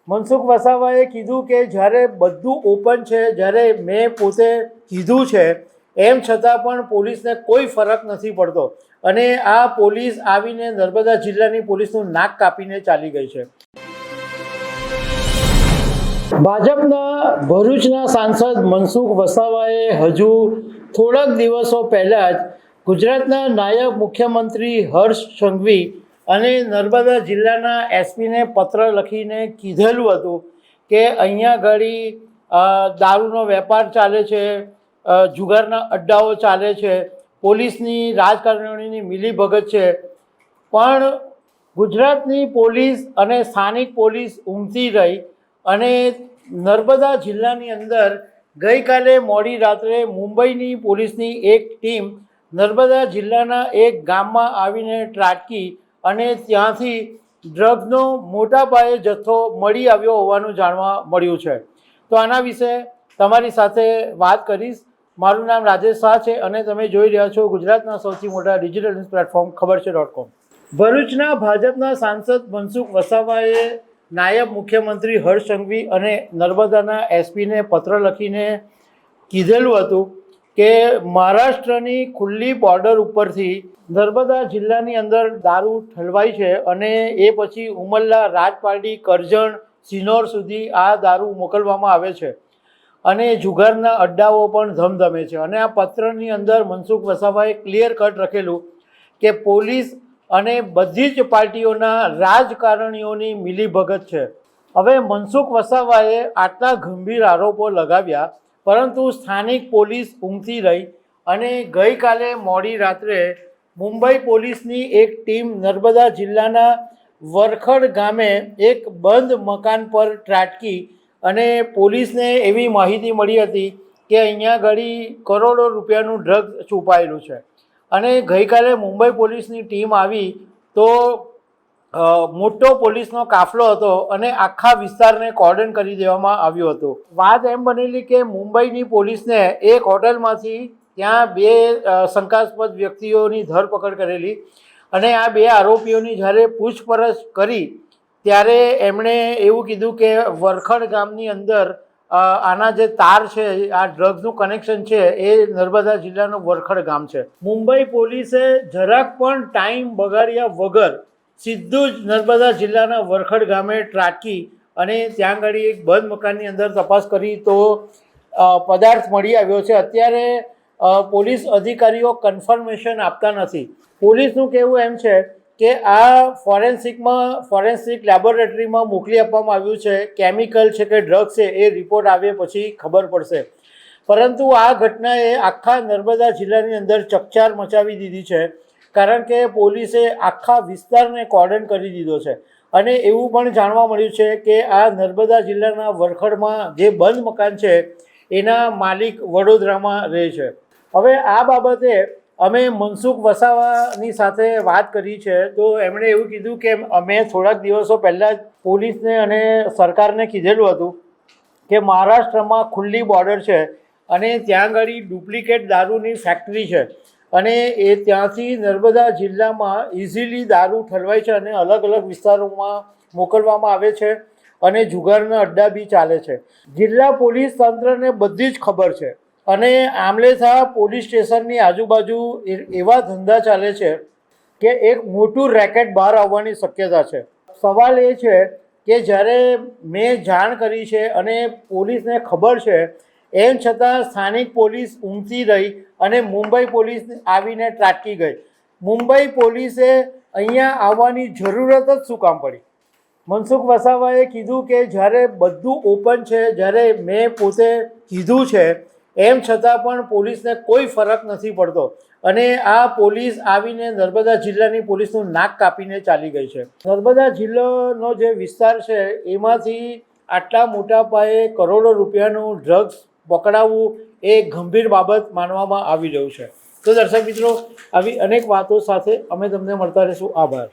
મનસુખ વસાવાએ કીધું કે જ્યારે બધું ઓપન છે, જ્યારે મેં પોતે કીધું છે એમ છતાં પણ પોલીસને કોઈ ફરક નથી પડતો અને આ પોલીસ આવીને નર્મદા જિલ્લાની પોલીસનું નાક કાપીને ચાલી ગઈ છે। ભાજપના ભરૂચના સાંસદ મનસુખ વસાવાએ હજુ થોડાક દિવસો પહેલાં જ ગુજરાતના નાયબ મુખ્યમંત્રી હર્ષ સંઘવી અને નર્મદા જિલ્લાના એસપીને પત્ર લખીને કીધેલું હતું કે અહીંયા આગળ દારૂનો વેપાર ચાલે છે, જુગારના અડ્ડાઓ ચાલે છે, પોલીસની રાજકારણીઓની મિલીભગત છે, પણ ગુજરાતની પોલીસ અને સ્થાનિક પોલીસ ઊંઘતી રહી અને નર્મદા જિલ્લાની અંદર ગઈકાલે મોડી રાત્રે મુંબઈની પોલીસની એક ટીમ નર્મદા જિલ્લાના એક ગામમાં આવીને ત્રાટકી અને ત્યાંથી ડ્રગ્સનો મોટા પાયે જથ્થો મળી આવ્યો હોવાનું જાણવા મળ્યું છે। તો આના વિશે તમારી સાથે વાત કરીશ। મારું નામ રાજેશ શાહ છે અને તમે જોઈ રહ્યા છો ગુજરાતના સૌથી મોટા ડિજિટલ ન્યૂઝ પ્લેટફોર્મ ખબરછે.com। ભરૂચના ભાજપના સાંસદ મનસુખ વસાવાએ નાયબ મુખ્યમંત્રી હર્ષ સંઘવી અને નર્મદાના એસપીને પત્ર લખીને કીધેલું હતું કે મહારાષ્ટ્રની ખુલ્લી બોર્ડર ઉપરથી નર્મદા જિલ્લાની અંદર દારૂ ઠલવાય છે અને એ પછી ઉમરલા, રાજપારડી, કરજણ, સિનોર સુધી આ દારૂ મોકલવામાં આવે છે અને જુગારના અડ્ડાઓ પણ ધમધમે છે। અને આ પત્રની અંદર મનસુખ વસાવાએ ક્લિયર કટ લખેલું કે પોલીસ અને બધી જ પાર્ટીઓના રાજકારણીઓની મિલીભગત છે। હવે મનસુખ વસાવાએ આટલા ગંભીર આરોપો લગાવ્યા પરંતુ સ્થાનિક પોલીસ ઊંઘતી રહી અને ગઈકાલે મોડી રાત્રે મુંબઈ પોલીસની એક ટીમ નર્મદા જિલ્લાના વરખડ ગામે એક બંધ મકાન પર ત્રાટકી અને પોલીસને એવી માહિતી મળી હતી કે અહીંયા આગળ કરોડો રૂપિયાનું ડ્રગ છુપાયેલું છે અને ગઈકાલે મુંબઈ પોલીસની ટીમ આવી તો મોટો પોલીસનો કાફલો હતો અને આખા વિસ્તારને કોર્ડન કરી દેવામાં આવ્યો હતો। વાત એમ બનેલી કે મુંબઈની પોલીસને એક હોટલમાંથી ત્યાં બે શંકાસ્પદ વ્યક્તિઓની ધરપકડ કરેલી અને આ બે આરોપીઓની જ્યારે પૂછપરછ કરી ત્યારે એમણે એવું કીધું કે વરખડ ગામની અંદર આના જે તાર છે, આ ડ્રગ્સનું કનેક્શન છે એ નર્મદા જિલ્લાનું વરખડ ગામ છે। મુંબઈ પોલીસે જરાક પણ ટાઈમ બગાડ્યા વગર સીધું જ નર્મદા જિલ્લાના વરખડ ગામે ત્રાટકી અને ત્યાં આગળ એક બંધ મકાનની અંદર તપાસ કરી તો પદાર્થ મળી આવ્યો છે। અત્યારે પોલીસ અધિકારીઓ કન્ફર્મેશન આપતા નથી। પોલીસનું કહેવું એમ છે કે આ ફોરેન્સિક લેબોરેટરીમાં મોકલી આપવામાં આવ્યું છે, કેમિકલ છે કે ડ્રગ્સ છે એ રિપોર્ટ આવે પછી ખબર પડશે। પરંતુ આ ઘટનાએ આખા નર્મદા જિલ્લાની અંદર ચકચાર મચાવી દીધી છે કારણ કે પોલીસે આખા વિસ્તારને કોર્ડન કરી દીધો છે અને એવું પણ જાણવા મળ્યું છે કે આ નર્મદા જિલ્લાના વરખડમાં જે બંધ મકાન છે એના માલિક વડોદરામાં રહે છે। હવે આ બાબતે અમે મનસુખ વસાવાની સાથે વાત કરી છે તો એમણે એવું કીધું કે અમે થોડાક દિવસો પહેલાં જ પોલીસને અને સરકારને કીધેલું હતું કે મહારાષ્ટ્રમાં ખુલ્લી બોર્ડર છે અને ત્યાં આગળ ડુપ્લિકેટ દારૂની ફેક્ટરી છે અને એ ત્યાંથી નર્મદા જિલ્લામાં ઇઝીલી દારૂ ઠલવાય છે અને અલગ અલગ વિસ્તારોમાં મોકલવામાં આવે છે અને જુગારના અડ્ડા બી ચાલે છે। જિલ્લા પોલીસ તંત્રને બધી જ ખબર છે અને આમલેથા પોલીસ સ્ટેશનની આજુબાજુ એવા ધંધા ચાલે છે કે એક મોટું રેકેટ બહાર આવવાની શક્યતા છે। સવાલ એ છે કે જ્યારે મેં જાણ કરી છે અને પોલીસને ખબર છે એમ છતાં સ્થાનિક પોલીસ ઊંઘતી રહી અને મુંબઈ પોલીસ આવીને ત્રાટકી ગઈ। મુંબઈ પોલીસે અહીંયા આવવાની જરૂરત જ શું કામ પડી? મનસુખ વસાવાએ કીધું કે જ્યારે બધું ઓપન છે, જ્યારે મેં પોતે કીધું છે એમ છતાં પણ પોલીસને કોઈ ફરક નથી પડતો અને આ પોલીસ આવીને નર્મદા જિલ્લાની પોલીસનું નાક કાપીને ચાલી ગઈ છે। નર્મદા જિલ્લાનો જે વિસ્તાર છે એમાંથી આટલા મોટા પાયે કરોડો રૂપિયાનું ડ્રગ્સ પકડાવવું એ ગંભીર બાબત માનવામાં આવી રહ્યું છે। તો દર્શક મિત્રો, આવી અનેક વાતો સાથે અમે તમને મળતા રહીશું। આભાર।